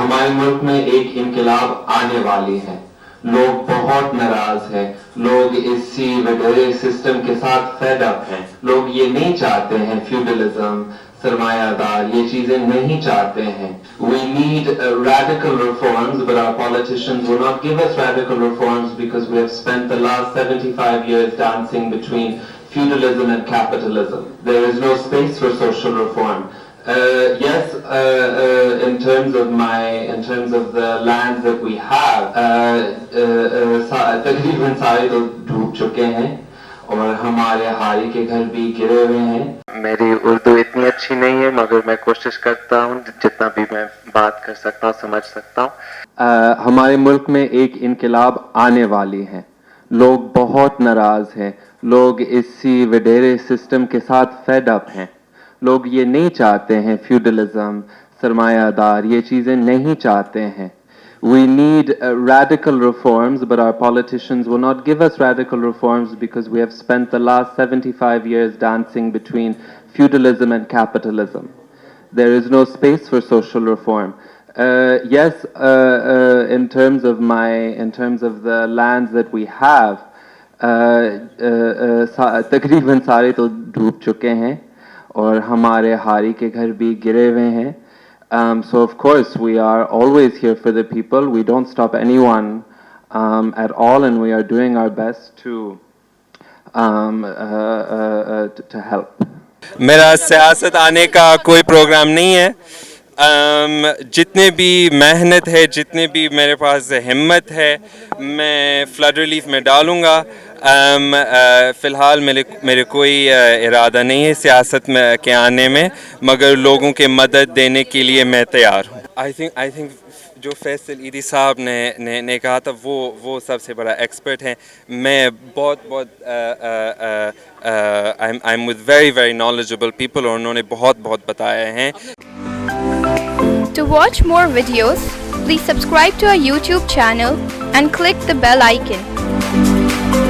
हमारे मुल्क में एक इनकलाब आने वाली है। लोग बहुत नाराज हैं, लोग इसी वडेरे सिस्टम के साथ फेड अप हैं। लोग ये नहीं चाहते हैं फ्यूडलिज्म, सरमायादार, ये चीजें नहीं चाहते हैं। We need radical reforms, but our politicians will not give us radical reforms because we have spent the last 75 years dancing between feudalism and capitalism. There is no space for social reform. Yes, in terms of the lands that we have, तकरीबन सारे तो डूब चुके हैं और हमारे हारी के घर भी गिरे हुए हैं। मेरी उर्दू इतनी अच्छी नहीं है, मगर मैं कोशिश करता हूँ जितना भी मैं बात कर सकता हूँ, समझ सकता हूँ। हमारे मुल्क में एक इनकलाब आने वाली है। लोग बहुत नाराज हैं, लोग इसी वडेरे सिस्टम के साथ फेड अप हैं। लोग ये नहीं चाहते हैं फ्यूडलिज्म, सरमायादार, ये चीजें नहीं चाहते हैं। We need radical reforms, but our politicians will not give us radical reforms because we have spent the last 75 years dancing between feudalism and capitalism. There is no space for social reform. Yes, in terms of the lands that we have, तकरीबन सारे तो डूब चुके हैं और हमारे हारी के घर भी गिरे हुए हैं। So of course we are always here for the people. We don't stop anyone at all, and we are doing our best to help. मेरा सियासत आने का कोई प्रोग्राम नहीं है। जितने भी मेहनत है, जितने भी मेरे पास हिम्मत है, मैं फ्लड रिलीफ में डालूँगा। फ़िलहाल मेरे कोई इरादा नहीं है सियासत में के आने में, मगर लोगों के मदद देने के लिए मैं तैयार हूँ। आई थिंक जो फैसल ईदी साहब ने कहा था वो सबसे बड़ा एक्सपर्ट है। मैं बहुत I am with very knowledgeable people और उन्होंने बहुत बताया है। To watch more videos, please subscribe to our YouTube channel and click the bell icon.